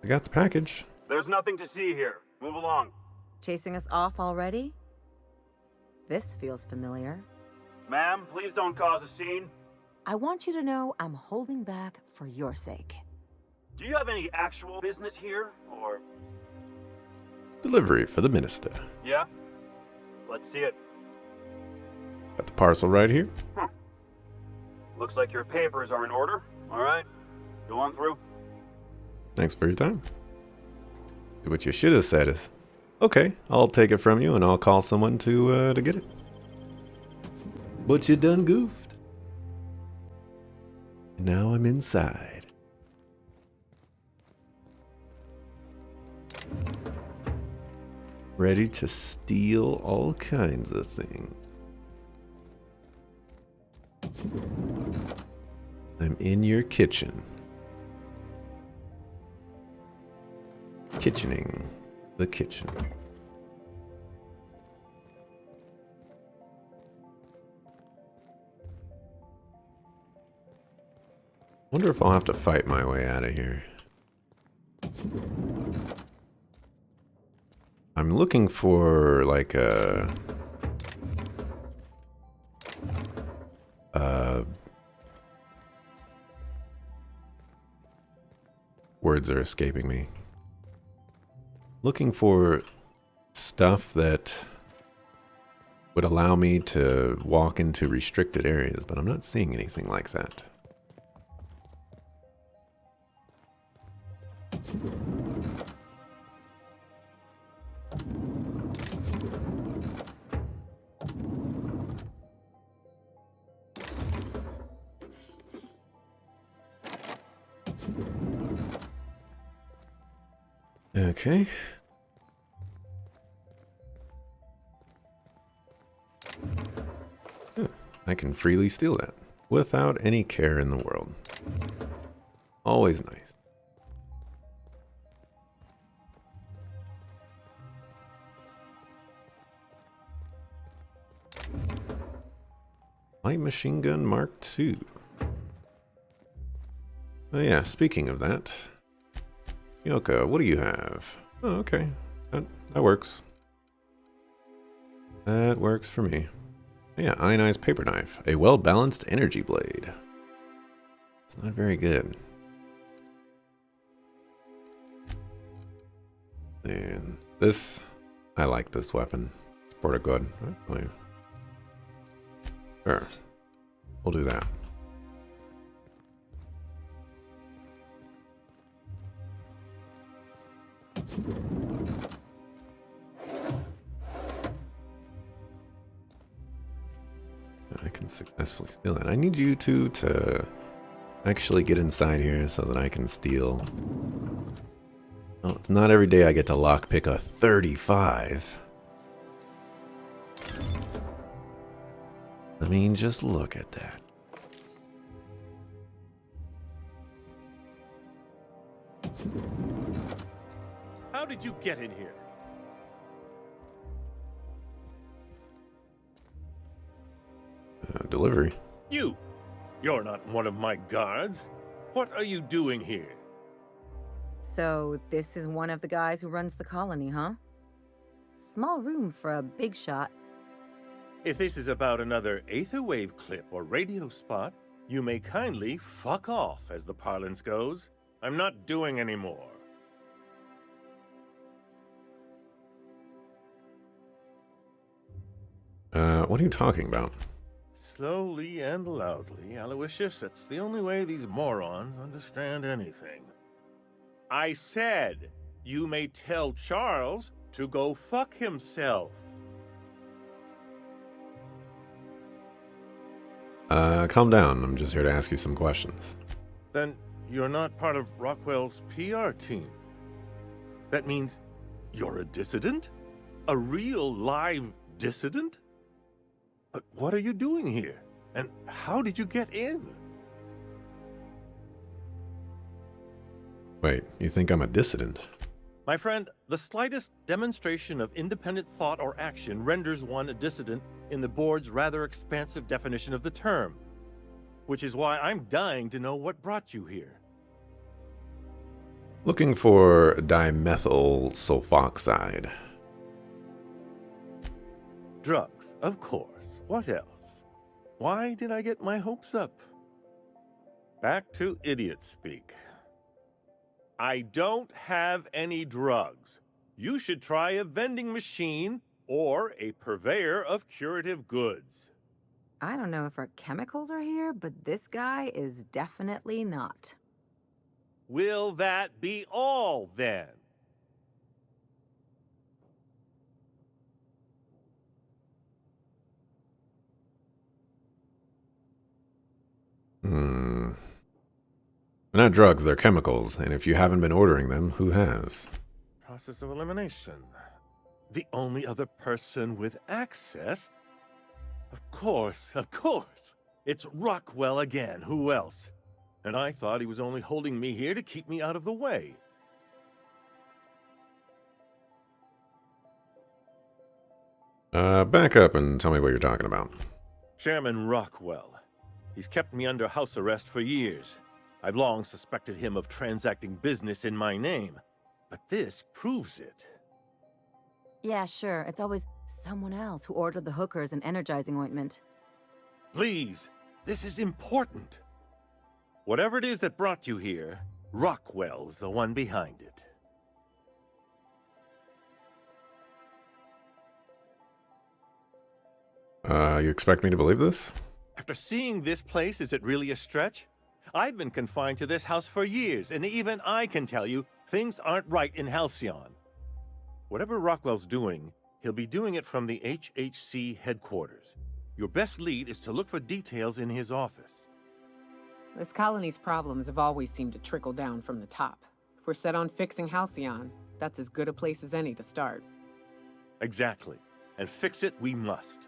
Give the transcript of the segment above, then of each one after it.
got the package. There's nothing to see here. Move along. Chasing us off already? This feels familiar. Ma'am, please don't cause a scene. I want you to know I'm holding back for your sake. Do you have any actual business here, or... Delivery for the minister. Yeah? Let's see it. Got the parcel right here. Looks like your papers are in order. All right. Go on through. Thanks for your time. What you should have said is, okay, I'll take it from you and I'll call someone to get it. But you done goofed. Now I'm inside. Ready to steal all kinds of things. I'm in your kitchen. Kitchening the kitchen. Wonder if I'll have to fight my way out of here. I'm looking for like a words are escaping me. Looking for stuff that would allow me to walk into restricted areas, but I'm not seeing anything like that. Okay. I can freely steal that without any care in the world. Always nice. Light machine gun Mark II. Oh yeah, speaking of that. Yoka, what do you have? Oh, okay. That works. That works for me. Yeah, ionized paper knife. A well-balanced energy blade. It's not very good. And this, I like this weapon. Pretty good, I believe. Sure. We'll do that. I can successfully steal that. I need you two to actually get inside here so that I can steal. Oh, it's not every day I get to lockpick a 35. I mean, just look at that. How did you get in here? Delivery. You're not one of my guards. What are you doing here? So, this is one of the guys who runs the colony, huh? Small room for a big shot. If this is about another Aetherwave clip or radio spot, you may kindly fuck off, as the parlance goes. I'm not doing any more. What are you talking about? Slowly and loudly, Aloysius, that's the only way these morons understand anything. I said, you may tell Charles to go fuck himself. Calm down. I'm just here to ask you some questions. Then you're not part of Rockwell's PR team. That means you're a dissident? A real live dissident? But what are you doing here? And how did you get in? Wait, you think I'm a dissident? My friend, the slightest demonstration of independent thought or action renders one a dissident in the board's rather expansive definition of the term. Which is why I'm dying to know what brought you here. Looking for dimethyl sulfoxide. Drugs, of course. What else? Why did I get my hopes up? Back to idiot speak. I don't have any drugs. You should try a vending machine or a purveyor of curative goods. I don't know if our chemicals are here, but this guy is definitely not. Will that be all, then? They're not drugs, they're chemicals, and if you haven't been ordering them, who has? Process of elimination. The only other person with access? Of course, of course. It's Rockwell again. Who else? And I thought he was only holding me here to keep me out of the way. Back up and tell me what you're talking about. Chairman Rockwell. He's kept me under house arrest for years. I've long suspected him of transacting business in my name, but this proves it. Yeah, sure. It's always someone else who ordered the hookers and energizing ointment. Please, this is important. Whatever it is that brought you here, Rockwell's the one behind it. You expect me to believe this? After seeing this place, is it really a stretch? I've been confined to this house for years, and even I can tell you, things aren't right in Halcyon. Whatever Rockwell's doing, he'll be doing it from the HHC headquarters. Your best lead is to look for details in his office. This colony's problems have always seemed to trickle down from the top. If we're set on fixing Halcyon, that's as good a place as any to start. Exactly. And fix it we must.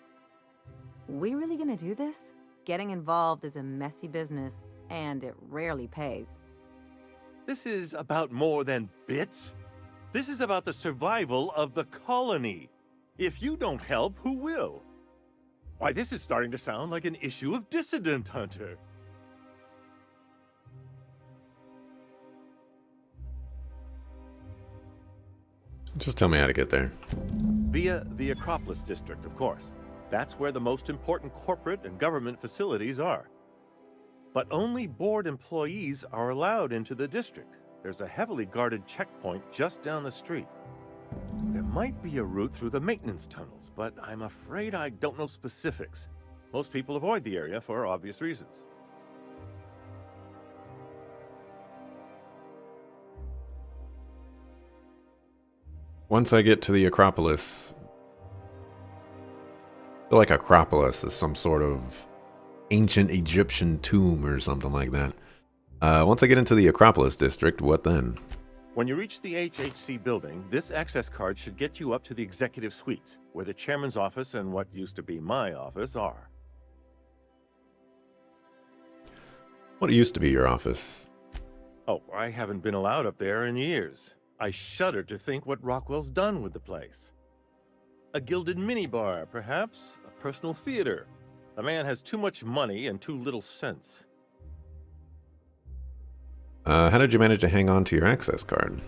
We really gonna do this? Getting involved is a messy business, and it rarely pays. This is about more than bits. This is about the survival of the colony. If you don't help, who will? Why, this is starting to sound like an issue of Dissident Hunter. Just tell me how to get there. Via the Acropolis District, of course. That's where the most important corporate and government facilities are. But only board employees are allowed into the district. There's a heavily guarded checkpoint just down the street. There might be a route through the maintenance tunnels, but I'm afraid I don't know specifics. Most people avoid the area for obvious reasons. Once I get to the Acropolis, I feel like Acropolis is some sort of ancient Egyptian tomb or something like that. Once I get into the Acropolis district, what then? When you reach the HHC building, this access card should get you up to the executive suites, where the chairman's office and what used to be my office are. What used to be your office? Oh, I haven't been allowed up there in years. I shudder to think what Rockwell's done with the place. A gilded minibar, perhaps? A personal theater? The man has too much money and too little sense. How did you manage to hang on to your access card?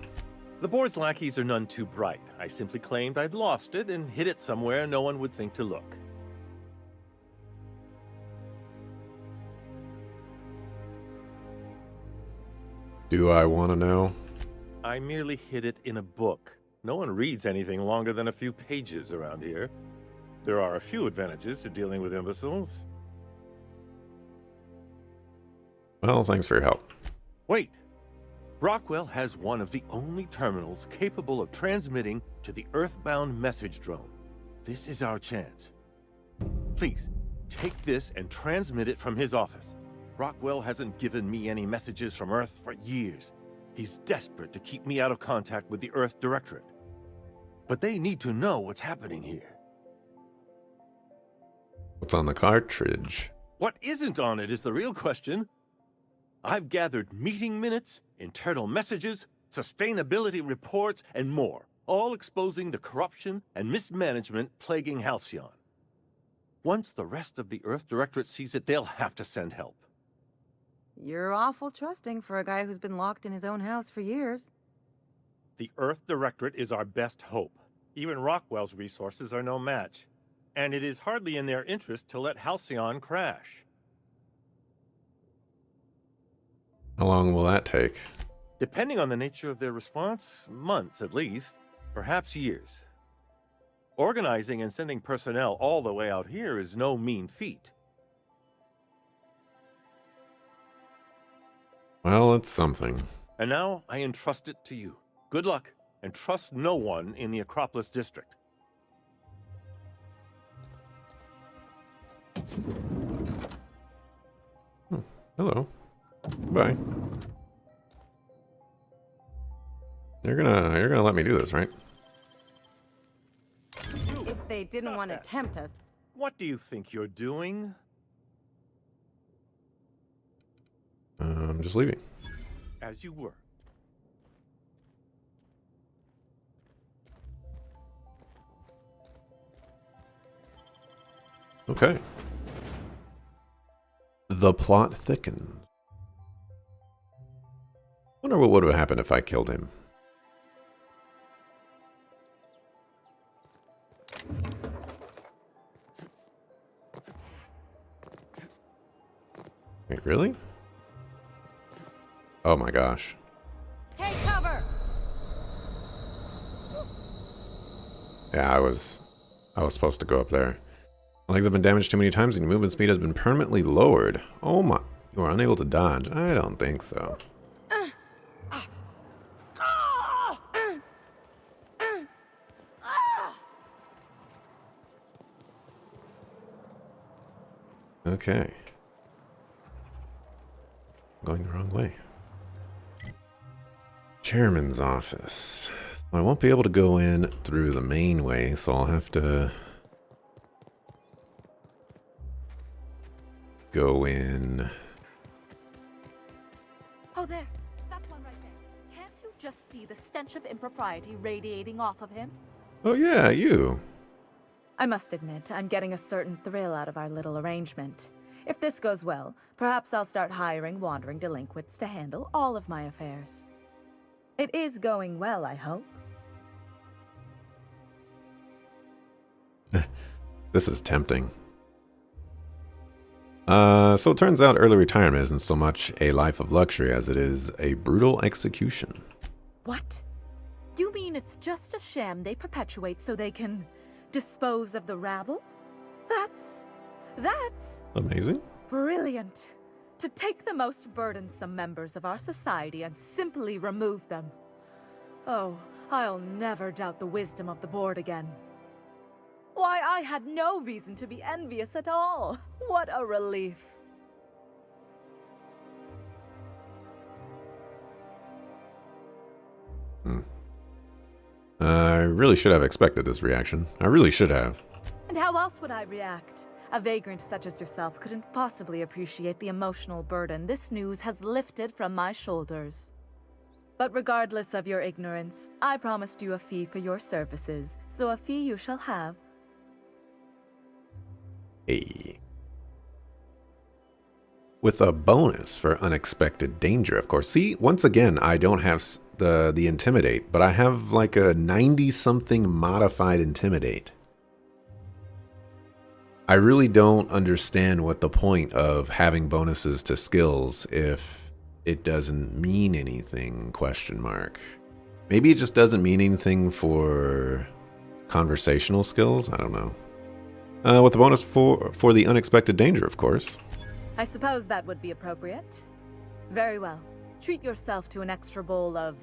The board's lackeys are none too bright. I simply claimed I'd lost it and hid it somewhere no one would think to look. Do I want to know? I merely hid it in a book. No one reads anything longer than a few pages around here. There are a few advantages to dealing with imbeciles. Well, thanks for your help. Wait! Rockwell has one of the only terminals capable of transmitting to the Earthbound message drone. This is our chance. Please, take this and transmit it from his office. Rockwell hasn't given me any messages from Earth for years. He's desperate to keep me out of contact with the Earth Directorate. But they need to know what's happening here. What's on the cartridge? What isn't on it is the real question. I've gathered meeting minutes, internal messages, sustainability reports, and more, all exposing the corruption and mismanagement plaguing Halcyon. Once the rest of the Earth Directorate sees it, they'll have to send help. You're awful trusting for a guy who's been locked in his own house for years. The Earth Directorate is our best hope. Even Rockwell's resources are no match. And it is hardly in their interest to let Halcyon crash. How long will that take? Depending on the nature of their response, months at least, perhaps years. Organizing and sending personnel all the way out here is no mean feat. Well, it's something. And now I entrust it to you. Good luck, and trust no one in the Acropolis district. Hello. Bye. You're gonna let me do this, right? If they didn't want to tempt us. What do you think you're doing? I'm just leaving. As you were. Okay. The plot thickened. Wonder what would have happened if I killed him. Wait, really? Oh my gosh. Take cover! Yeah, I was supposed to go up there. My legs have been damaged too many times and your movement speed has been permanently lowered. Oh my, you are unable to dodge. I don't think so. Okay. Going the wrong way. Chairman's office. I won't be able to go in through the main way, so I'll have to go in. Oh, there. That's one right there. Can't you just see the stench of impropriety radiating off of him? Oh yeah, you. I must admit, I'm getting a certain thrill out of our little arrangement. If this goes well, perhaps I'll start hiring wandering delinquents to handle all of my affairs. It is going well, I hope. This is tempting. So it turns out early retirement isn't so much a life of luxury as it is a brutal execution. What? You mean it's just a sham they perpetuate so they can dispose of the rabble? That's Amazing. brilliant. To take the most burdensome members of our society and simply remove them. Oh, I'll never doubt the wisdom of the board again. Why, I had no reason to be envious at all. What a relief. I really should have expected this reaction. I really should have. And how else would I react? A vagrant such as yourself couldn't possibly appreciate the emotional burden this news has lifted from my shoulders. But regardless of your ignorance, I promised you a fee for your services, so a fee you shall have. Hey. With a bonus for unexpected danger, of course. See, once again, I don't have the Intimidate, but I have like a 90-something modified Intimidate. I really don't understand what the point of having bonuses to skills if it doesn't mean anything, question mark. Maybe it just doesn't mean anything for conversational skills? I don't know. With the bonus for the unexpected danger, of course. I suppose that would be appropriate. Very well. Treat yourself to an extra bowl of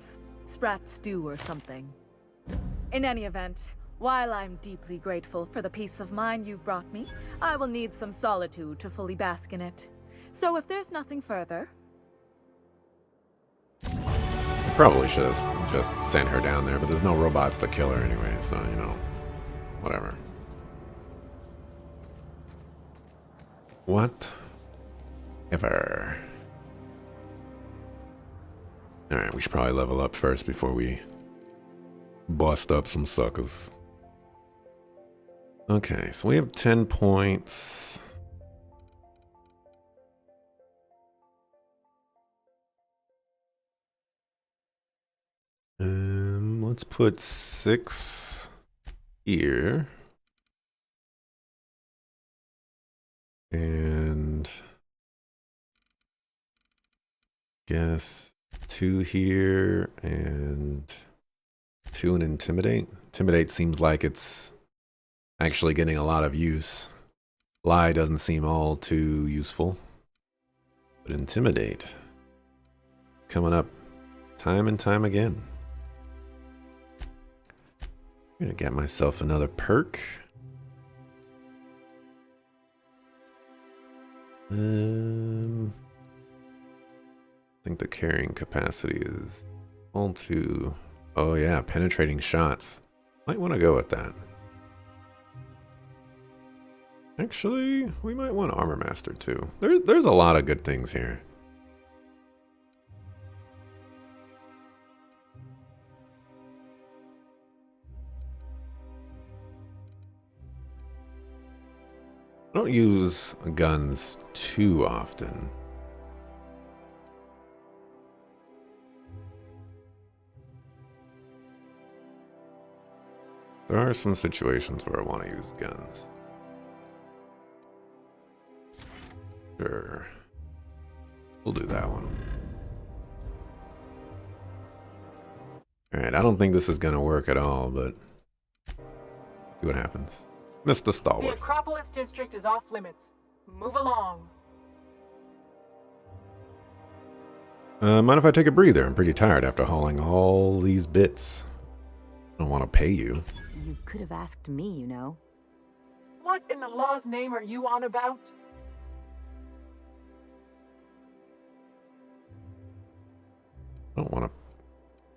sprat stew or something. In any event, while I'm deeply grateful for the peace of mind you've brought me, I will need some solitude to fully bask in it. So if there's nothing further... I probably should have just sent her down there, but there's no robots to kill her anyway, so, you know, whatever. What? Ever. Alright, we should probably level up first before we bust up some suckers. Okay, so we have 10 points. let's put 6 here. And guess 2 here and 2 in Intimidate. Intimidate seems like it's actually getting a lot of use. Lie doesn't seem all too useful. But Intimidate, coming up time and time again. I'm gonna get myself another perk. I think the carrying capacity is all too... Oh yeah, penetrating shots. Might want to go with that. Actually, we might want Armor Master too. There's a lot of good things here. I don't use guns too often. There are some situations where I want to use guns. Sure. We'll do that one. Alright, I don't think this is going to work at all, but see what happens. Mr. The Stalwart. Acropolis district is off limits. Move along. Mind if I take a breather? I'm pretty tired after hauling all these bits. I don't want to pay you. You could have asked me, you know. What in the law's name are you on about? I don't want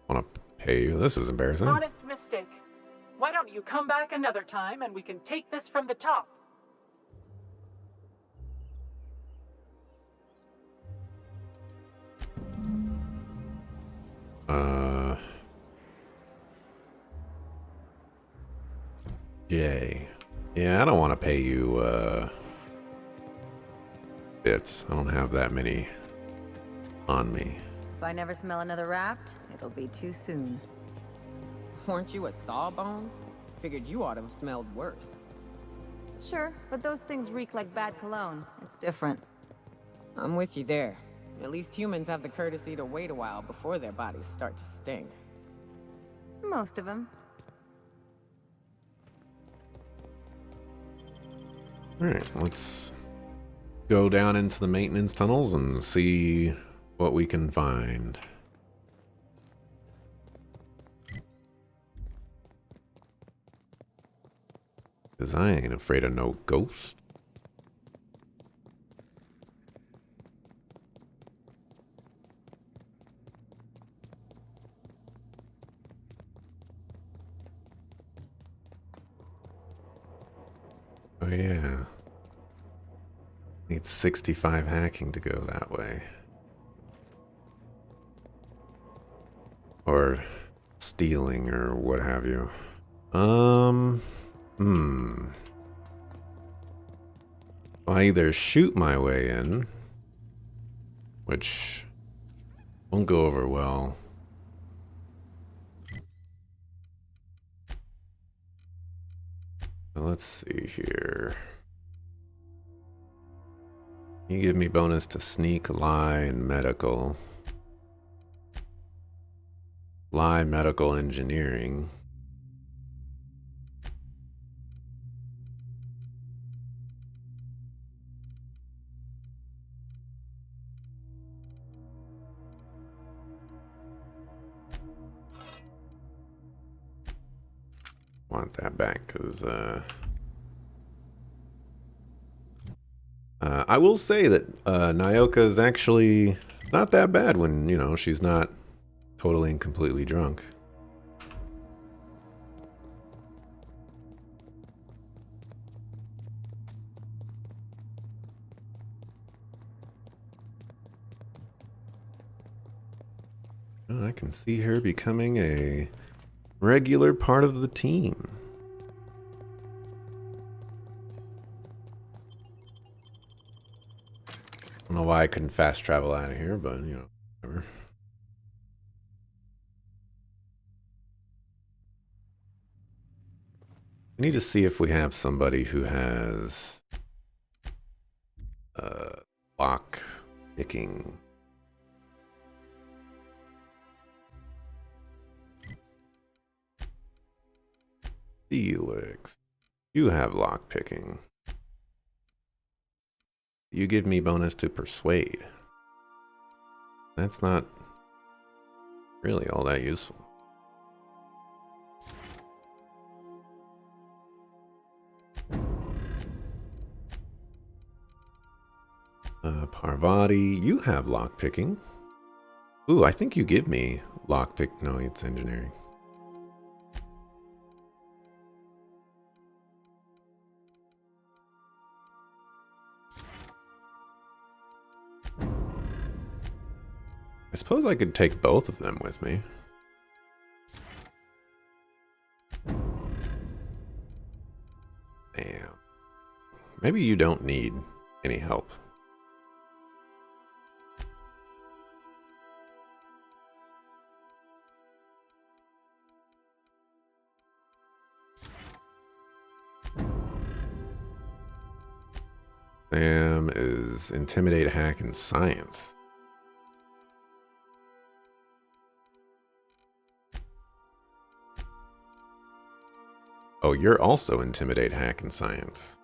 to pay you. This is embarrassing. Honest mistake. Why don't you come back another time and we can take this from the top? Yay. Yeah, I don't want to pay you, bits. I don't have that many on me. If I never smell another raft, it'll be too soon. Weren't you a Sawbones? Figured you ought to have smelled worse. Sure, but those things reek like bad cologne. It's different. I'm with you there. At least humans have the courtesy to wait a while before their bodies start to stink. Most of them. Alright, let's go down into the maintenance tunnels and see what we can find. Because I ain't afraid of no ghost. Oh yeah. Need 65 hacking to go that way. Or stealing or what have you. I either shoot my way in, which won't go over well. Let's see here. You give me bonus to sneak, lie, and medical. Lie, medical, engineering. Want that back because I will say that Nyoka is actually not that bad when, you know, she's not totally and completely drunk. I can see her becoming a regular part of the team. I don't know why I couldn't fast travel out of here, but you know, whatever. I need to see if we have somebody who has lock picking. Felix, you have lock picking. You give me bonus to persuade. That's not really all that useful. Parvati, you have lockpicking. Ooh, I think you give me lockpick. No, it's engineering. I suppose I could take both of them with me. Damn. Maybe you don't need any help. Sam is intimidate, hack, and science. Oh, you're also intimidate, hack, and science.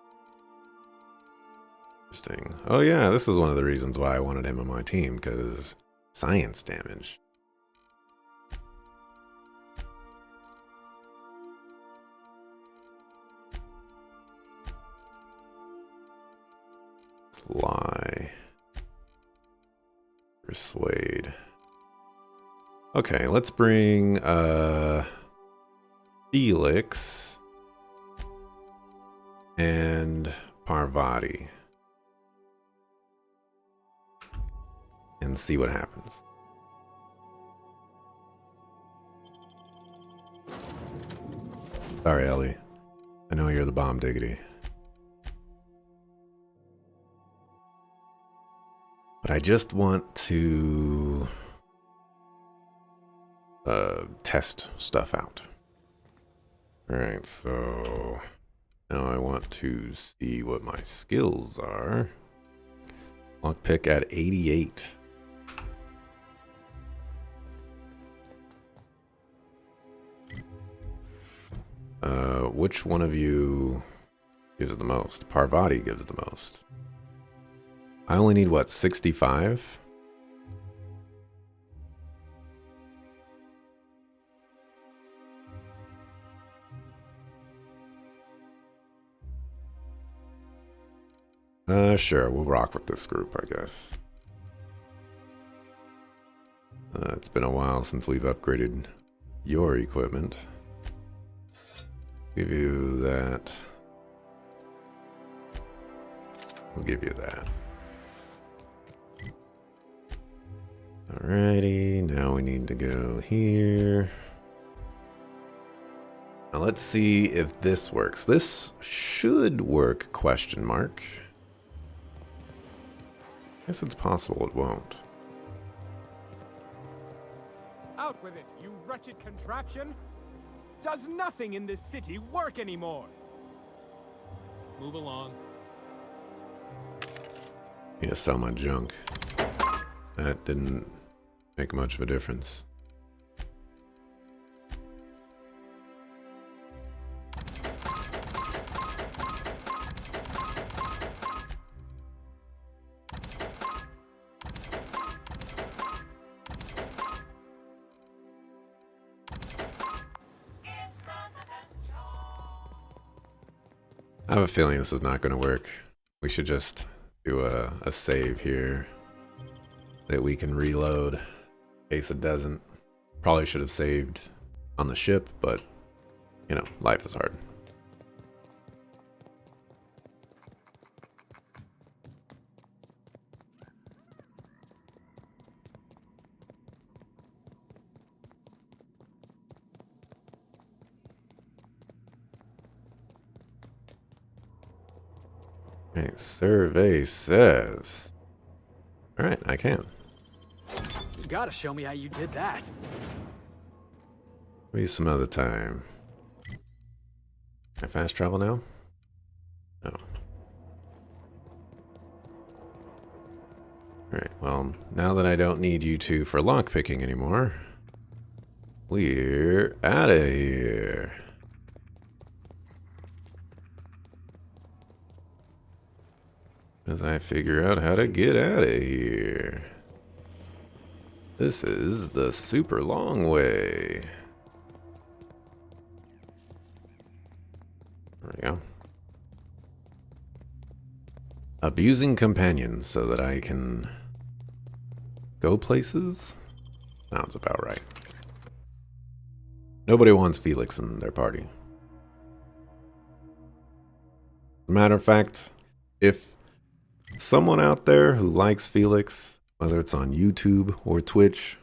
Interesting. Oh yeah, this is one of the reasons why I wanted him on my team, because science damage. Let's lie. Persuade. Okay, let's bring Felix and Parvati and see what happens. Sorry, Ellie. I know you're the bomb diggity. But I just want to test stuff out. Alright, so now I want to see what my skills are. Lockpick at 88. Which one of you gives the most? Parvati gives the most. I only need, what, 65? Sure, we'll rock with this group, I guess. It's been a while since we've upgraded your equipment. Give you that. We'll give you that. Alrighty, now we need to go here. Now let's see if this works. This should work, question mark. Guess it's possible it won't. Out with it, you wretched contraption! Does nothing in this city work anymore? Move along. Need to sell my junk. That didn't make much of a difference. I have a feeling this is not going to work. We should just do a save here that we can reload in case it doesn't. Probably should have saved on the ship, but you know, life is hard. Okay, survey says. Alright, I can. You gotta show me how you did that. Maybe some other time. Can I fast travel now? No. Alright, well, now that I don't need you two for lockpicking anymore, we're out of here. As I figure out how to get out of here. This is the super long way. There we go. Abusing companions so that I can go places? Sounds about right. Nobody wants Felix in their party. Matter of fact, if someone out there who likes Felix, whether it's on YouTube or Twitch,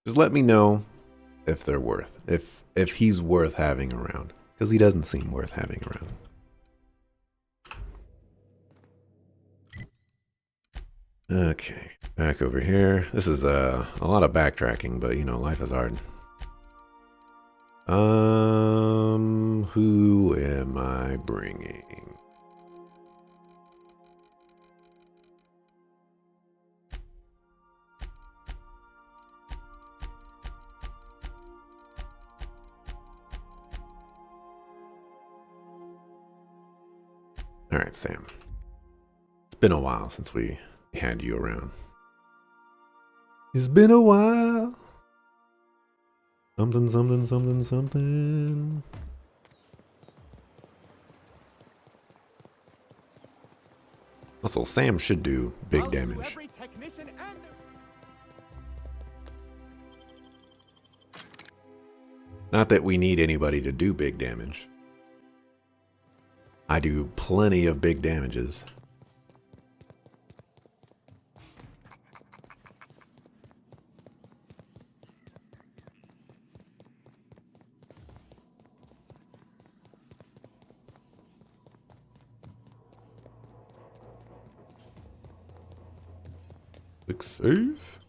just let me know if they're worth, if he's worth having around, because he doesn't seem worth having around. Okay, back over here. This is a lot of backtracking, but you know, life is hard. Who am I bringing? All right, Sam. It's been a while since we had you around. It's been a while. Something, something, something, something. Also, Sam should do big Out to damage. every technician and Not that we need anybody to do big damage. I do plenty of big damages. Quick save.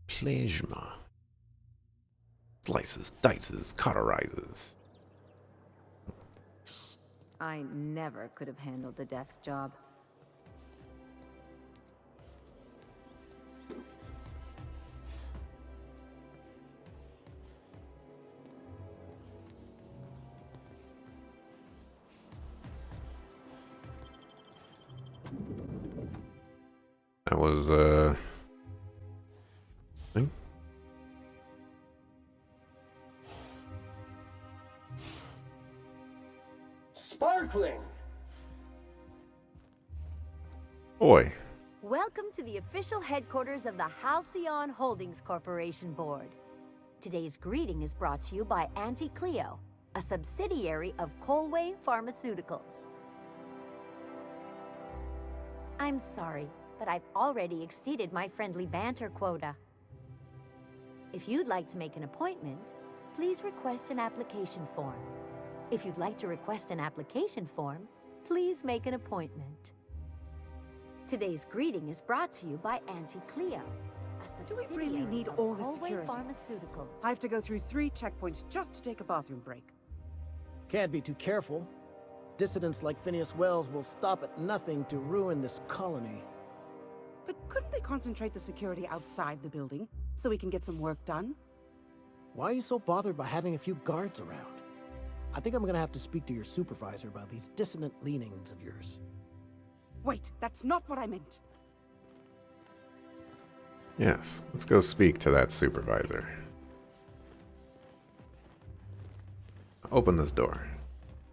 Plasma. Slices, dices, cauterizes. I never could have handled the desk job. That was, thing. Sparkling! Boy. Welcome to the official headquarters of the Halcyon Holdings Corporation Board. Today's greeting is brought to you by Auntie Cleo, a subsidiary of Colway Pharmaceuticals. I'm sorry, but I've already exceeded my friendly banter quota. If you'd like to make an appointment, please request an application form. If you'd like to request an application form, please make an appointment. Today's greeting is brought to you by Auntie Cleo, a Do we subsidiary really need of all this Colway security? Pharmaceuticals. I have to go through 3 checkpoints just to take a bathroom break. Can't be too careful. Dissidents like Phineas Wells will stop at nothing to ruin this colony. But couldn't they concentrate the security outside the building so we can get some work done? Why are you so bothered by having a few guards around? I think I'm gonna have to speak to your supervisor about these dissonant leanings of yours. Wait, that's not what I meant. Yes, let's go speak to that supervisor. Open this door.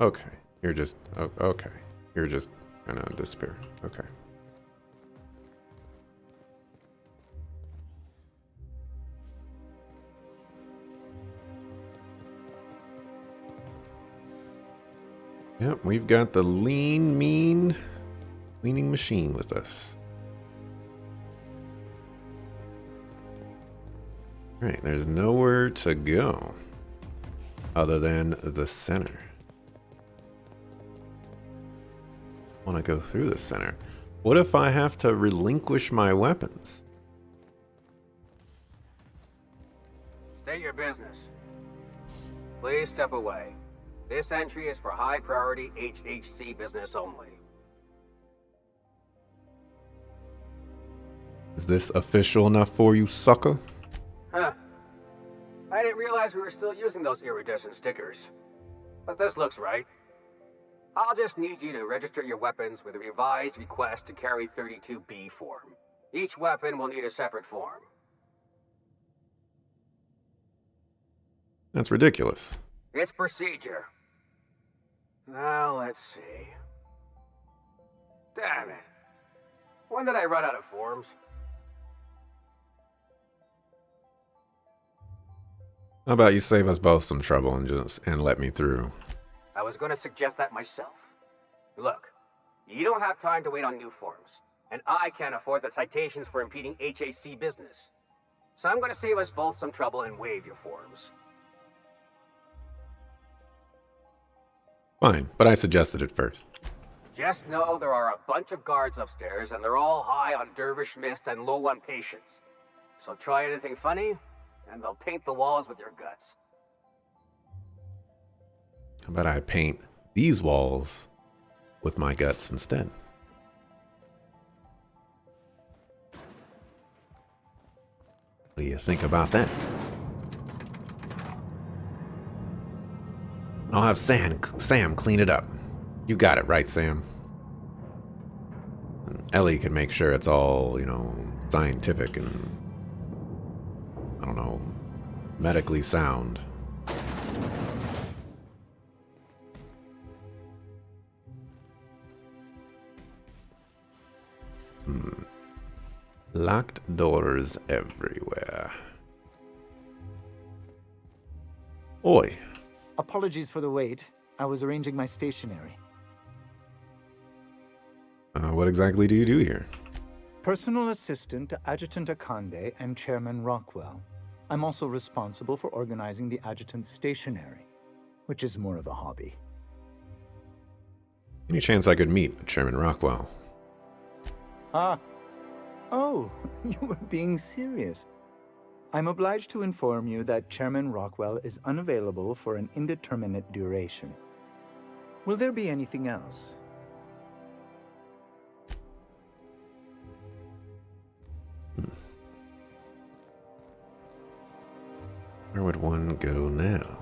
Okay, you're just, okay. You're just gonna disappear. Okay. Yep, we've got the lean, mean cleaning machine with us. Alright, there's nowhere to go other than the center. I want to go through the center. What if I have to relinquish my weapons? business. Please step away. This entry is for high priority HHC business only. Is this official enough for you, sucker? Huh. I didn't realize we were still using those iridescent stickers. But this looks right. I'll just need you to register your weapons with a revised request to carry 32B form. Each weapon will need a separate form. That's ridiculous. It's procedure. Now, let's see. Damn it. When did I run out of forms? How about you save us both some trouble and let me through? I was going to suggest that myself. Look, you don't have time to wait on new forms, and I can't afford the citations for impeding HAC business. So I'm going to save us both some trouble and waive your forms. Fine, but I suggested it first. Just know there are a bunch of guards upstairs, and they're all high on dervish mist and low on patience. So try anything funny, and they'll paint the walls with your guts. How about I paint these walls with my guts instead? What do you think about that? I'll have Sam clean it up. You got it, right, Sam? And Ellie can make sure it's all, scientific and, I don't know, medically sound. Locked doors everywhere. Oi. Apologies for the wait. I was arranging my stationery. What exactly do you do here? Personal assistant to Adjutant Akande and Chairman Rockwell. I'm also responsible for organizing the adjutant's stationery, which is more of a hobby. Any chance I could meet Chairman Rockwell? Ah. Oh, you were being serious. I'm obliged to inform you that Chairman Rockwell is unavailable for an indeterminate duration. Will there be anything else? Where would one go now?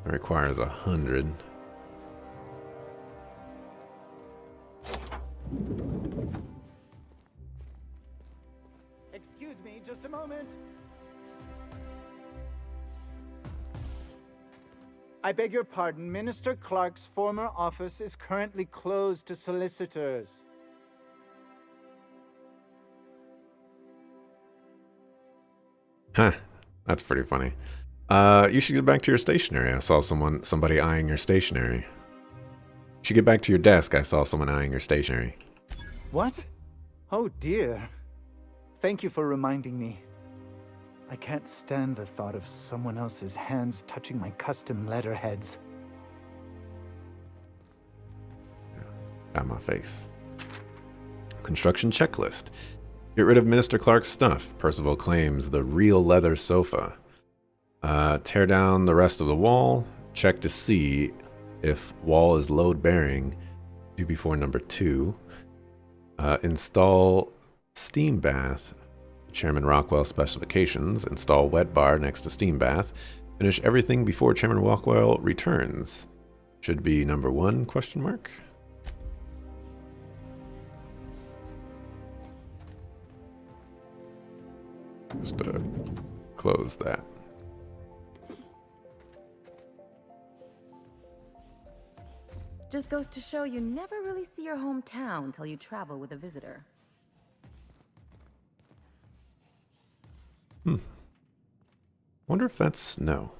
It requires 100. Excuse me, just a moment. I beg your pardon, Minister Clark's former office is currently closed to solicitors. Huh, that's pretty funny. You should get back to your stationery. I saw somebody eyeing your stationery. You should get back to your desk. I saw someone eyeing your stationery. What? Oh dear. Thank you for reminding me. I can't stand the thought of someone else's hands touching my custom letterheads. Got my face. Construction checklist. Get rid of Minister Clark's stuff. Percival claims the real leather sofa. Tear down the rest of the wall. Check to see if wall is load bearing. Do before number 2. Install steam bath. Chairman Rockwell specifications. Install wet bar next to steam bath. Finish everything before Chairman Rockwell returns. Should be number 1, question mark. Just close that. Just goes to show you never really see your hometown till you travel with a visitor. Wonder if that's snow.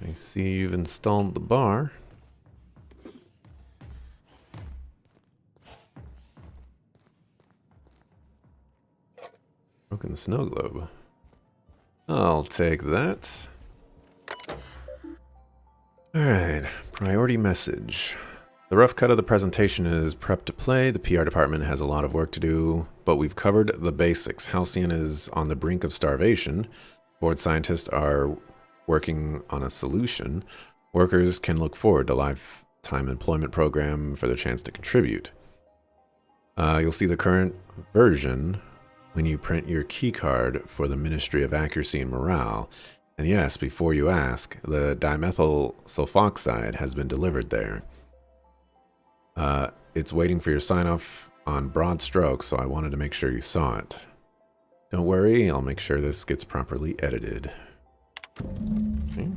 I see you've installed the bar. Broken snow globe. I'll take that. Alright, priority message. The rough cut of the presentation is prepped to play. The PR department has a lot of work to do, but we've covered the basics. Halcyon is on the brink of starvation. Board scientists are working on a solution. Workers can look forward to lifetime employment program for the chance to contribute. You'll see the current version when you print your key card for the Ministry of Accuracy and Morale. And yes, before you ask, the dimethyl sulfoxide has been delivered there. It's waiting for your sign-off on broad strokes, so I wanted to make sure you saw it. Don't worry, I'll make sure this gets properly edited. Okay,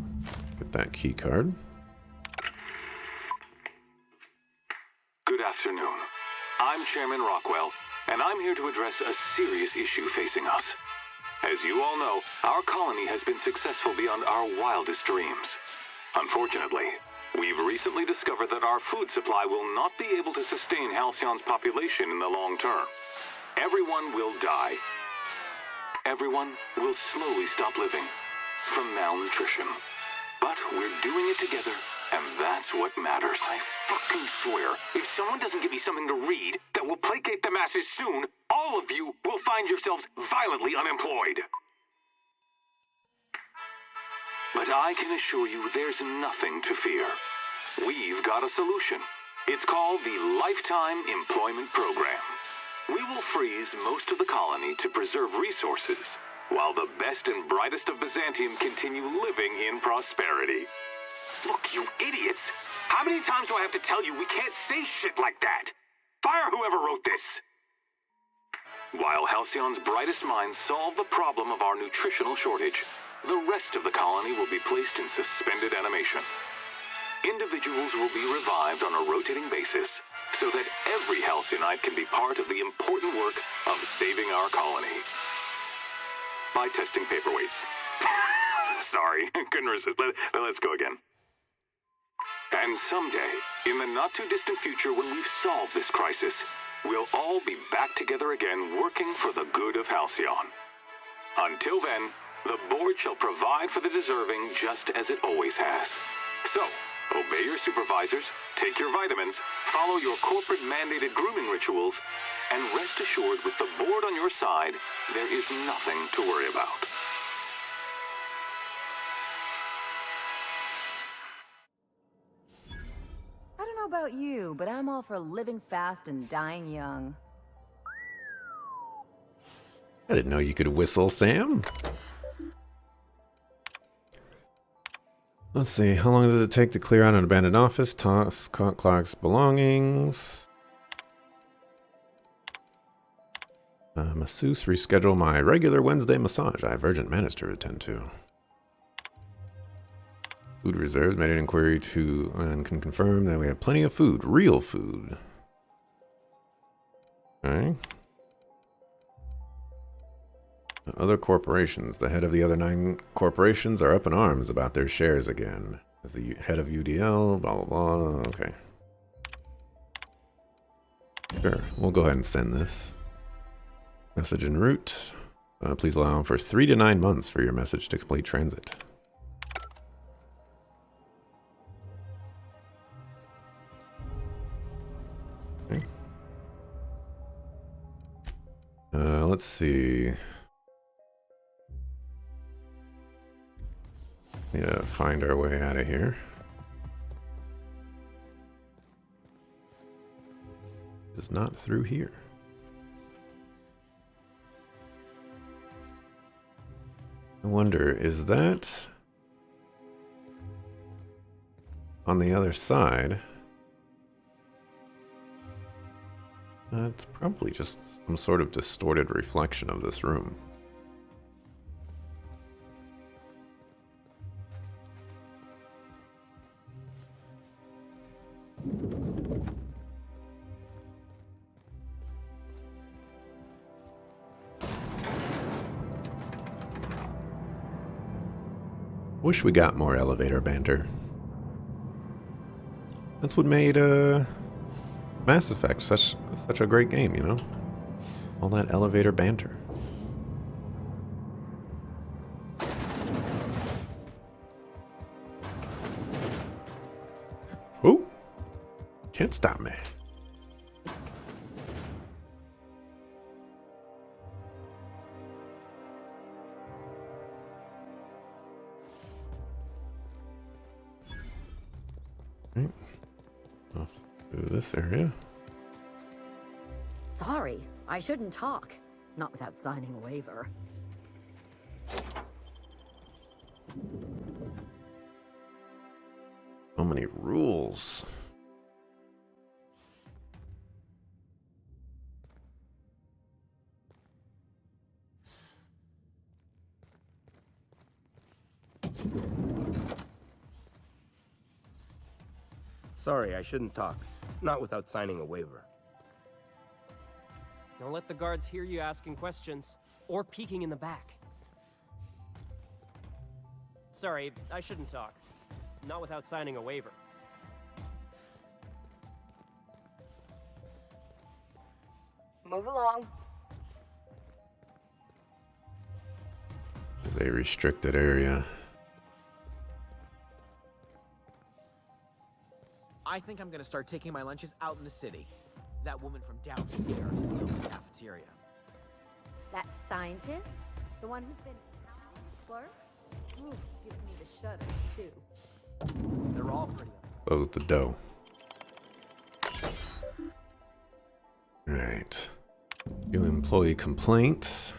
get that key card. Good afternoon. I'm Chairman Rockwell, and I'm here to address a serious issue facing us. As you all know, our colony has been successful beyond our wildest dreams. Unfortunately, we've recently discovered that our food supply will not be able to sustain Halcyon's population in the long term. Everyone will die. Everyone will slowly stop living from malnutrition. But we're doing it together, and that's what matters. I fucking swear, if someone doesn't give me something to read that will placate the masses soon, all of you will find yourselves violently unemployed. But I can assure you there's nothing to fear. We've got a solution. It's called the Lifetime Employment Program. We will freeze most of the colony to preserve resources, while the best and brightest of Byzantium continue living in prosperity. Look, you idiots! How many times do I have to tell you we can't say shit like that? Fire whoever wrote this! While Halcyon's brightest minds solve the problem of our nutritional shortage, the rest of the colony will be placed in suspended animation. Individuals will be revived on a rotating basis, so that every Halcyon can be part of the important work of saving our colony. By testing paperweights. Sorry, couldn't resist. Let's go again. And someday, in the not-too-distant future when we've solved this crisis, we'll all be back together again working for the good of Halcyon. Until then, the board shall provide for the deserving just as it always has. So, obey your supervisors, take your vitamins, follow your corporate-mandated grooming rituals, and rest assured with the board on your side, there is nothing to worry about. I don't know about you, but I'm all for living fast and dying young. I didn't know you could whistle, Sam. Let's see, how long does it take to clear out an abandoned office? Toss Clark's belongings. Masseuse, reschedule my regular Wednesday massage. I have urgent matters to attend to. Food reserves, made an inquiry to and can confirm that we have plenty of food. Real food. Alright. Other corporations. The head of the other 9 corporations are up in arms about their shares again. As the head of UDL, blah, blah, blah. Okay. Sure, we'll go ahead and send this. Message en route. Please allow for 3 to 9 months for your message to complete transit. Okay. Let's see. Need to find our way out of here. It's not through here. I wonder, is that on the other side? It's probably just some sort of distorted reflection of this room. Wish we got more elevator banter. That's what made Mass Effect such a great game, you know? All that elevator banter. Can't stop me. Right. Off through this area. Sorry, I shouldn't talk. Not without signing a waiver. So many rules. Sorry, I shouldn't talk. Not without signing a waiver. Don't let the guards hear you asking questions, or peeking in the back. Sorry, I shouldn't talk. Not without signing a waiver. Move along. It's a restricted area. I think I'm gonna start taking my lunches out in the city. That woman from downstairs is still in the cafeteria. That scientist? The one who's been clerks? Ooh, gives me the shudders, too. They're all pretty. Close the dough. Right. New employee complaint.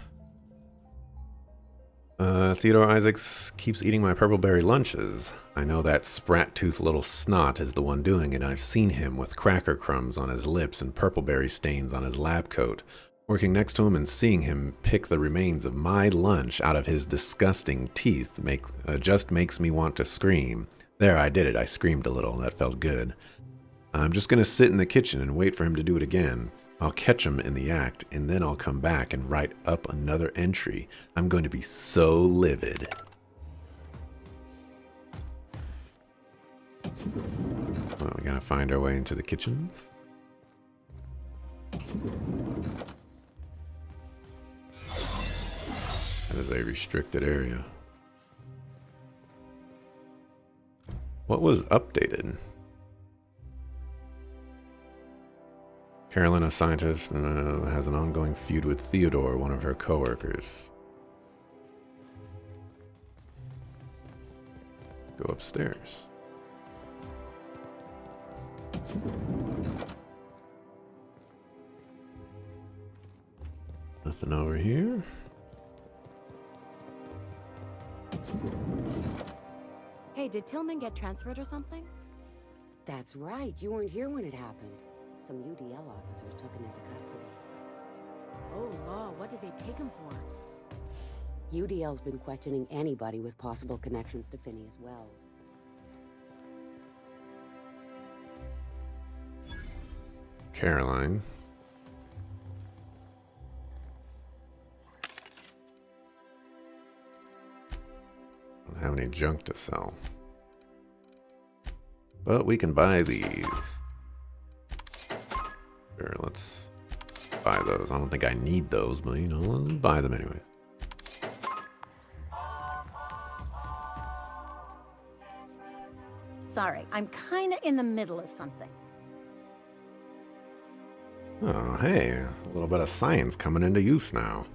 Theodore Isaacs keeps eating my purpleberry lunches. I know that sprat-toothed little snot is the one doing it. I've seen him with cracker crumbs on his lips and purpleberry stains on his lab coat. Working next to him and seeing him pick the remains of my lunch out of his disgusting teeth just makes me want to scream. There, I did it. I screamed a little. That felt good. I'm just going to sit in the kitchen and wait for him to do it again. I'll catch him in the act, and then I'll come back and write up another entry. I'm going to be so livid. Well, we gotta find our way into the kitchens. That is a restricted area. What was updated? Carolyn, a scientist, has an ongoing feud with Theodore, one of her coworkers. Go upstairs. Nothing over here. Hey, did Tillman get transferred or something? That's right. You weren't here when it happened. Some UDL officers took him into custody. Oh, law, what did they take him for? UDL's been questioning anybody with possible connections to Phineas Wells. Caroline. Don't have any junk to sell. But we can buy these. Sure, let's buy those. I don't think I need those, but you know, let's buy them anyway. Sorry, I'm kinda in the middle of something. Oh, hey, a little bit of science coming into use now.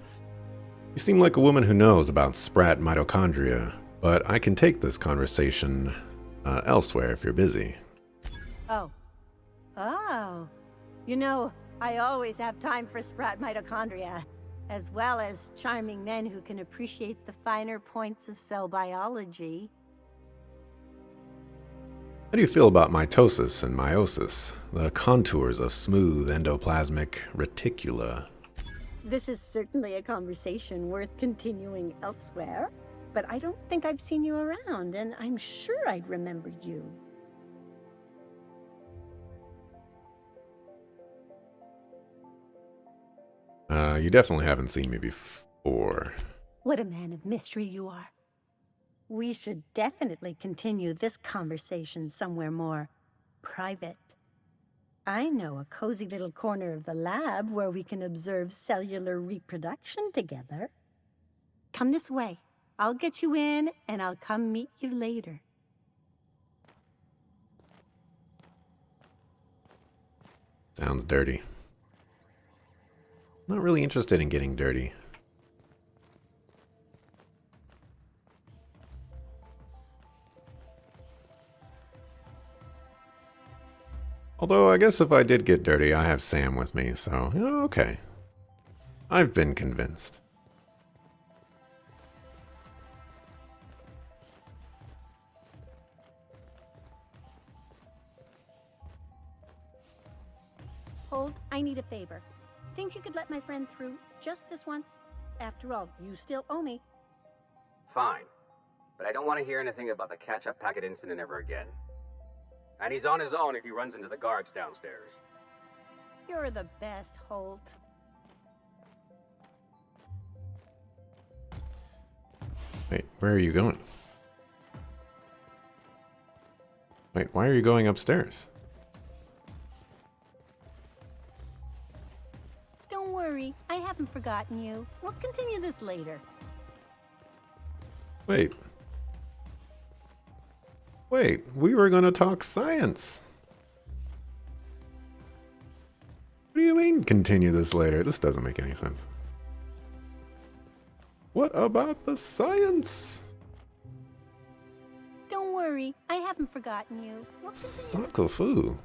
You seem like a woman who knows about sprat mitochondria, but I can take this conversation elsewhere if you're busy. Oh. Oh. You know, I always have time for sprat mitochondria, as well as charming men who can appreciate the finer points of cell biology. How do you feel about mitosis and meiosis, the contours of smooth endoplasmic reticula? This is certainly a conversation worth continuing elsewhere, but I don't think I've seen you around, and I'm sure I'd remember you. You definitely haven't seen me before. What a man of mystery you are. We should definitely continue this conversation somewhere more private. I know a cozy little corner of the lab where we can observe cellular reproduction together. Come this way. I'll get you in, and I'll come meet you later. Sounds dirty. Not really interested in getting dirty. Although, I guess if I did get dirty, I have Sam with me, so, you know, okay. I've been convinced. Hold, I need a favor. Think you could let my friend through just this once? After all, you still owe me. Fine. But I don't want to hear anything about the catch-up packet incident ever again. And he's on his own if he runs into the guards downstairs. You're the best, Holt. Wait, where are you going? Wait, why are you going upstairs? Don't worry, I haven't forgotten you. We'll continue this later. Wait. Wait, we were gonna talk science. What do you mean continue this later? This doesn't make any sense. What about the science? Don't worry, I haven't forgotten you. We'll Sakofu.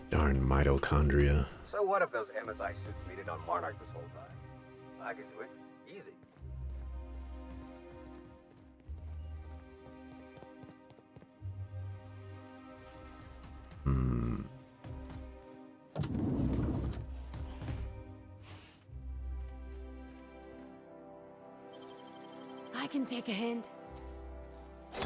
Darn mitochondria. So what if those MSI suits needed on Monarch this whole time? I can do it. Easy. I can take a hint. Here,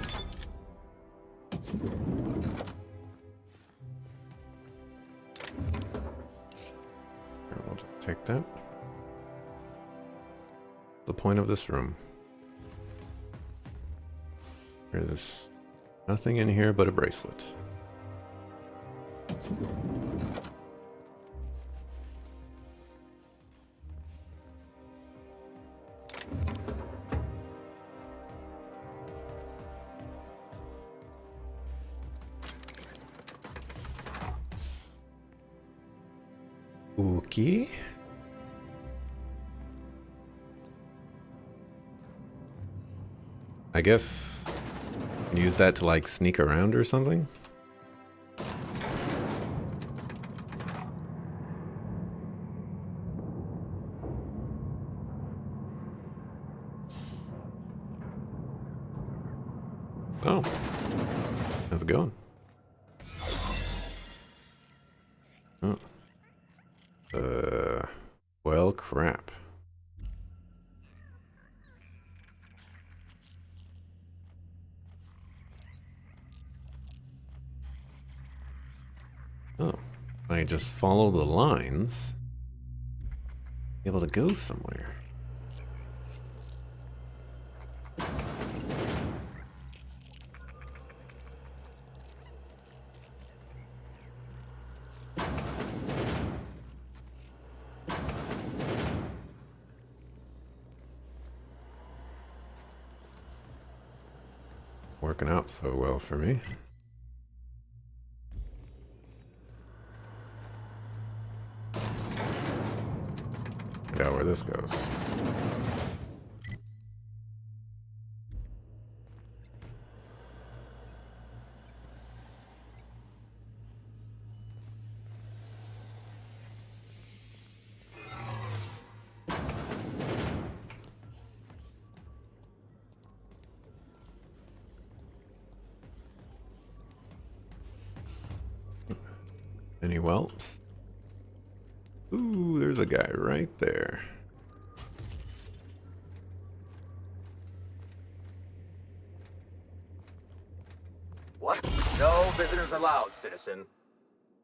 we'll just take that. The point of this room. There's nothing in here but a bracelet. Okay. I guess use that to like sneak around or something. Oh, how's it going? Oh. Well, crap. Oh, I just follow the lines. Be able to go somewhere. Working out so well for me. Find out where this goes. Any whelps? Ooh, there's a guy right there. What? No visitors allowed, citizen.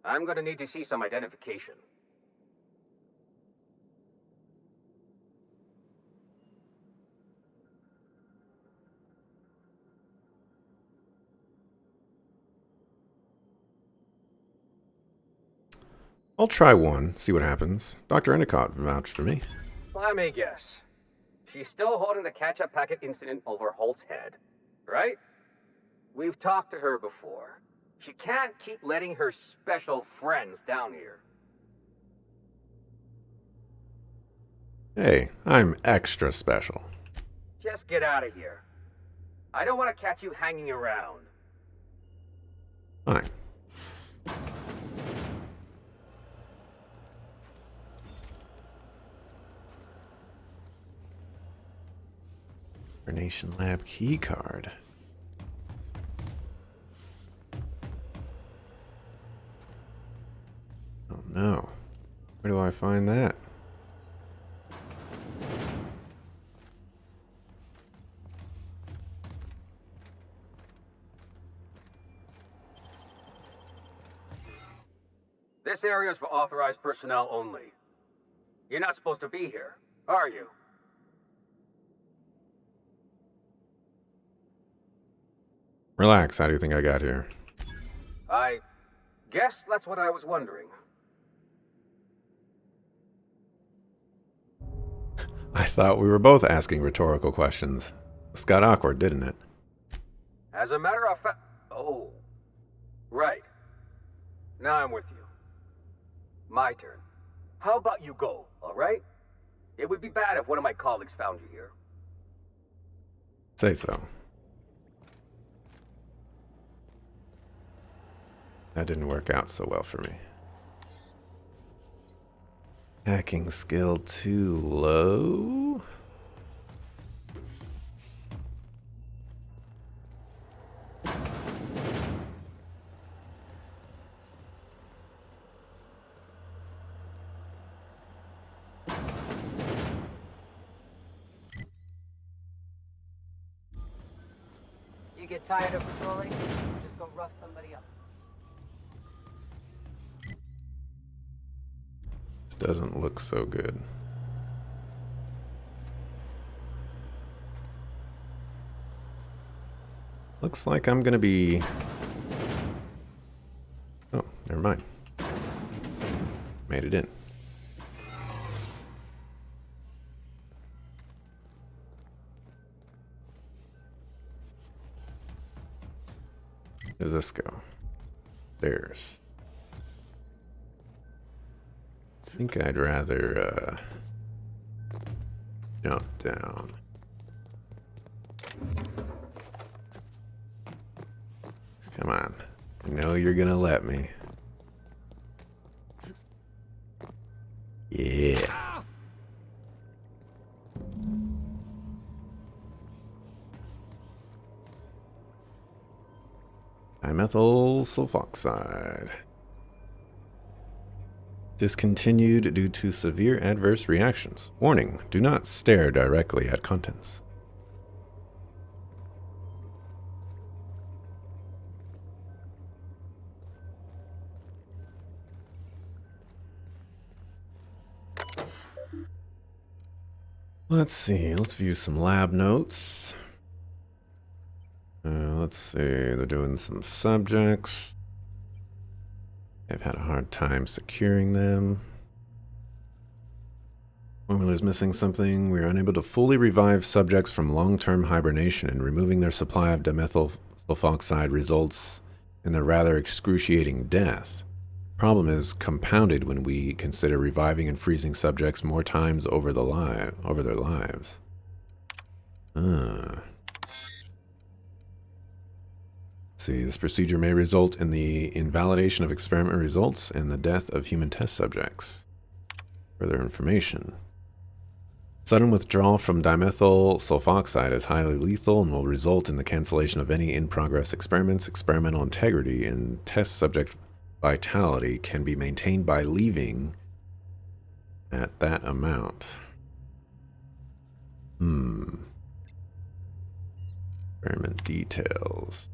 I'm gonna need to see some identification. I'll try one, see what happens. Dr. Endicott vouched for me. Let me guess. She's still holding the catch-up packet incident over Holt's head, right? We've talked to her before. She can't keep letting her special friends down here. Hey, I'm extra special. Just get out of here. I don't want to catch you hanging around. Fine. Nation Lab keycard. Oh no. Where do I find that? This area is for authorized personnel only. You're not supposed to be here, are you? Relax, how do you think I got here? I guess that's what I was wondering. I thought we were both asking rhetorical questions. This got awkward, didn't it? As a matter of fact... Oh. Right. Now I'm with you. My turn. How about you go, alright? It would be bad if one of my colleagues found you here. Say so. That didn't work out so well for me. Hacking skill too low? You get tired of patrolling? Just go rough somebody up. Doesn't look so good. Looks like I'm gonna be... Oh, never mind. Made it in. Where does this go? There's... I think I'd rather jump down. Come on. I know you're gonna let me. Yeah. Dimethyl sulfoxide. Discontinued due to severe adverse reactions. Warning, do not stare directly at contents. Let's see, let's view some lab notes. Let's see, they're doing some subjects. I've had a hard time securing them. Formula's missing something. We are unable to fully revive subjects from long-term hibernation, and removing their supply of dimethyl sulfoxide results in their rather excruciating death. Problem is compounded when we consider reviving and freezing subjects more times over their lives. See, this procedure may result in the invalidation of experiment results and the death of human test subjects. Further information. Sudden withdrawal from dimethyl sulfoxide is highly lethal and will result in the cancellation of any in-progress experiments. Experimental integrity and test subject vitality can be maintained by leaving at that amount. Experiment details.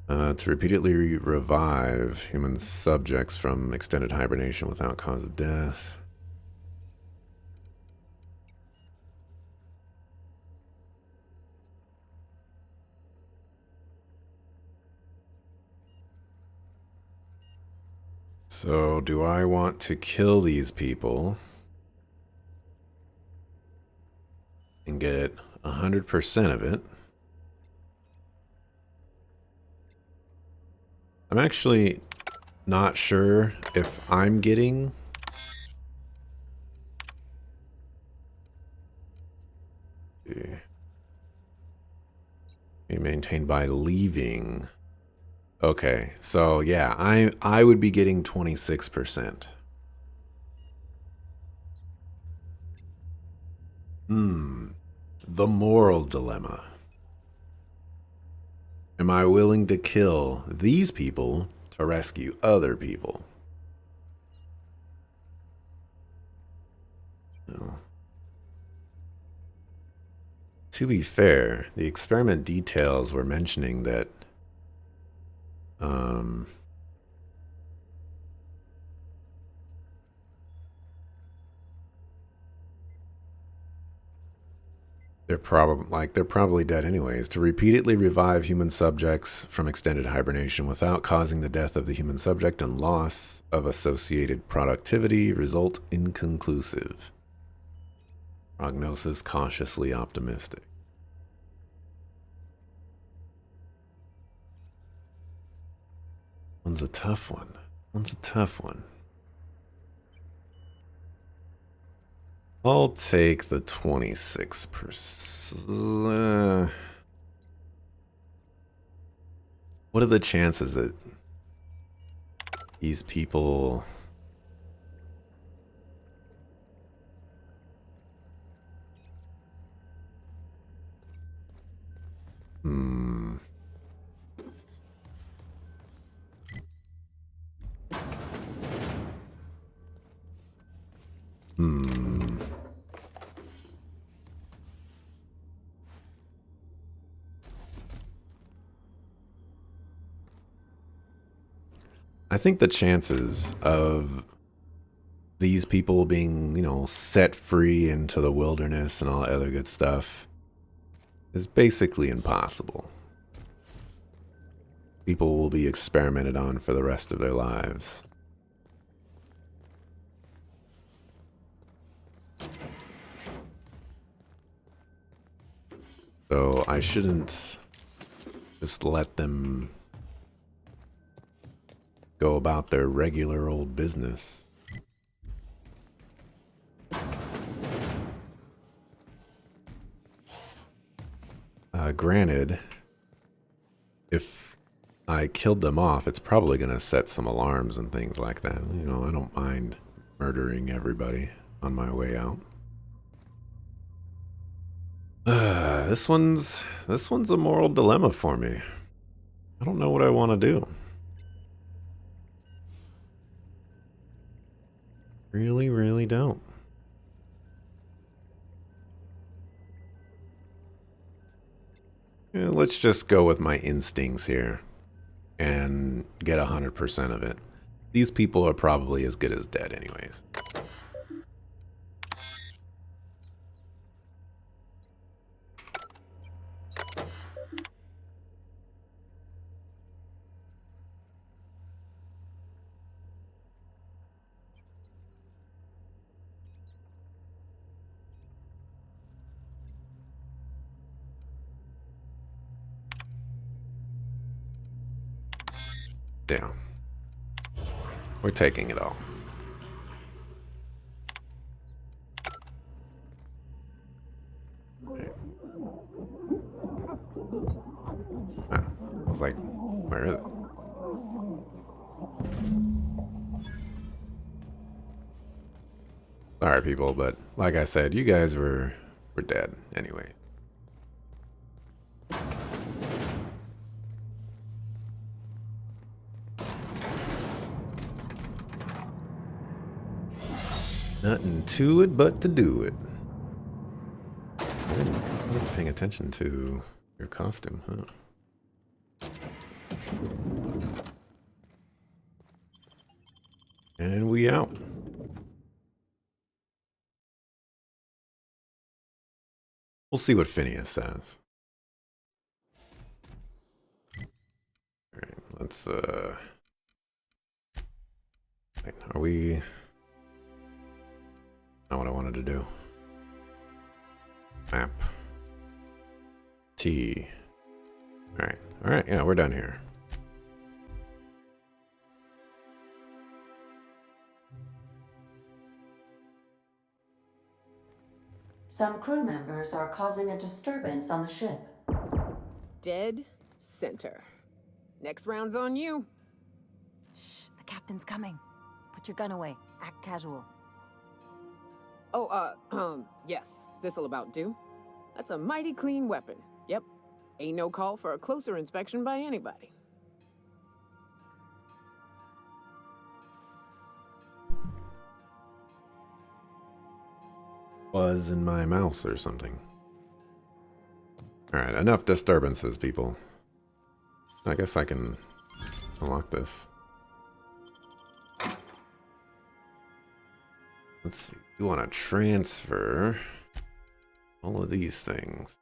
To repeatedly revive human subjects from extended hibernation without cause of death. So, do I want to kill these people and get 100% of it? I'm actually not sure if I'm getting be maintained by leaving. Okay, so yeah, I would be getting 26%. The moral dilemma. Am I willing to kill these people to rescue other people? No. To be fair, the experiment details were mentioning that they're probably dead anyways. To repeatedly revive human subjects from extended hibernation without causing the death of the human subject and loss of associated productivity result inconclusive. Prognosis cautiously optimistic. One's a tough one. One's a tough one. I'll take the 26%. What are the chances that these people... I think the chances of these people being, you know, set free into the wilderness and all that other good stuff is basically impossible. People will be experimented on for the rest of their lives. So I shouldn't just let them go about their regular old business. Granted, if I killed them off, it's probably going to set some alarms and things like that. You know, I don't mind murdering everybody on my way out. This one's a moral dilemma for me. I don't know what I want to do. Really, really don't. Yeah, let's just go with my instincts here and get 100% of it. These people are probably as good as dead anyways. Down. We're taking it all. Right. I was like, where is it? Sorry, people, but like I said, you guys were dead anyway. Nothing to it but to do it. I wasn't paying attention to your costume, huh? And we out. We'll see what Phineas says. Alright, let's wait, are we... Not what I wanted to do. Map. T. Alright, yeah, we're done here. Some crew members are causing a disturbance on the ship. Dead center. Next round's on you. Shh, the captain's coming. Put your gun away. Act casual. Oh, yes. This'll about do. That's a mighty clean weapon. Yep. Ain't no call for a closer inspection by anybody. Was in my mouse or something. Alright, enough disturbances, people. I guess I can unlock this. Let's see. You want to transfer all of these things.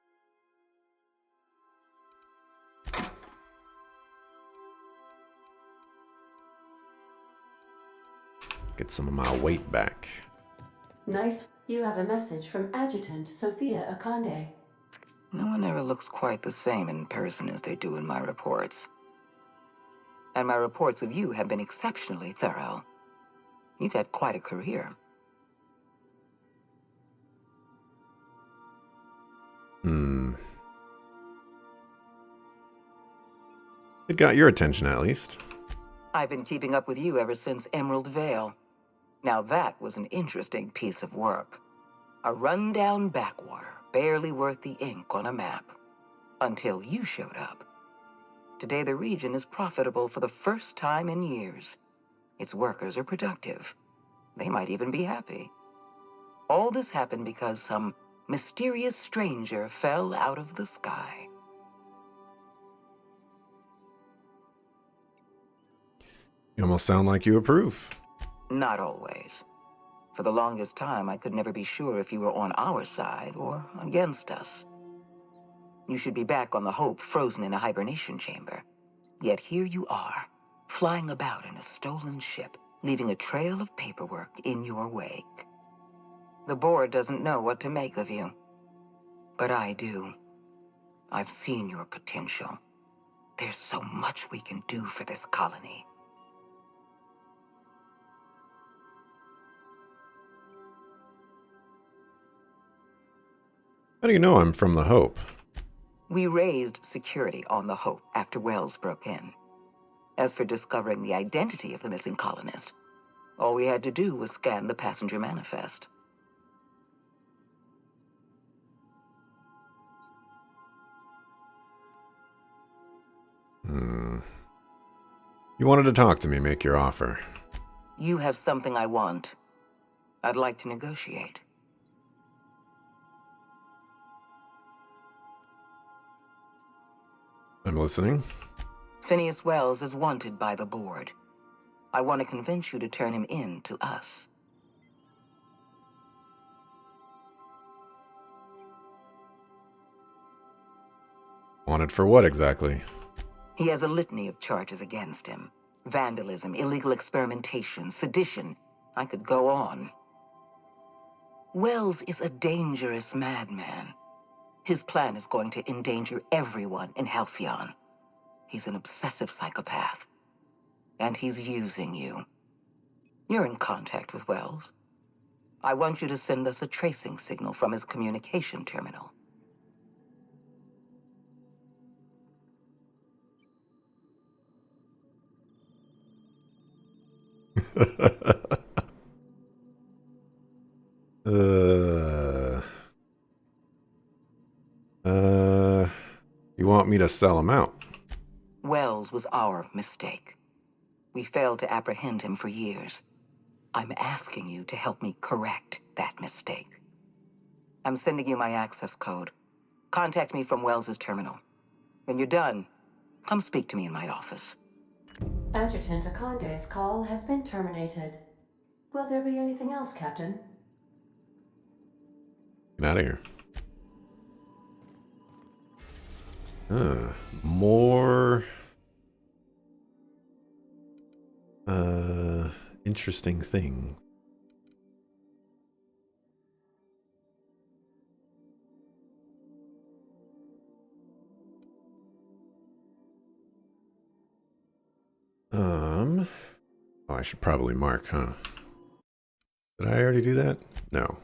Get some of my weight back. Nice. You have a message from Adjutant Sophia Akande. No one ever looks quite the same in person as they do in my reports. And my reports of you have been exceptionally thorough. You've had quite a career. It got your attention, at least. I've been keeping up with you ever since Emerald Vale. Now that was an interesting piece of work. A rundown backwater, barely worth the ink on a map. Until you showed up. Today the region is profitable for the first time in years. Its workers are productive. They might even be happy. All this happened because some mysterious stranger fell out of the sky. You almost sound like you approve. Not always. For the longest time, I could never be sure if you were on our side or against us. You should be back on the Hope, frozen in a hibernation chamber. Yet here you are, flying about in a stolen ship, leaving a trail of paperwork in your wake. The board doesn't know what to make of you. But I do. I've seen your potential. There's so much we can do for this colony. How do you know I'm from the Hope? We raised security on the Hope after Wells broke in. As for discovering the identity of the missing colonist, all we had to do was scan the passenger manifest. You wanted to talk to me, make your offer. You have something I want. I'd like to negotiate. I'm listening. Phineas Wells is wanted by the board. I want to convince you to turn him in to us. Wanted for what exactly? He has a litany of charges against him. Vandalism, illegal experimentation, sedition. I could go on. Wells is a dangerous madman. His plan is going to endanger everyone in Halcyon. He's an obsessive psychopath. And he's using you. You're in contact with Wells. I want you to send us a tracing signal from his communication terminal. You want me to sell him out? Wells was our mistake. We failed to apprehend him for years. I'm asking you to help me correct that mistake. I'm sending you my access code. Contact me from Wells's terminal. When you're done, come speak to me in my office. Adjutant Akande's call has been terminated. Will there be anything else, Captain? Get out of here. More interesting thing. Oh, I should probably mark, huh? Did I already do that? No.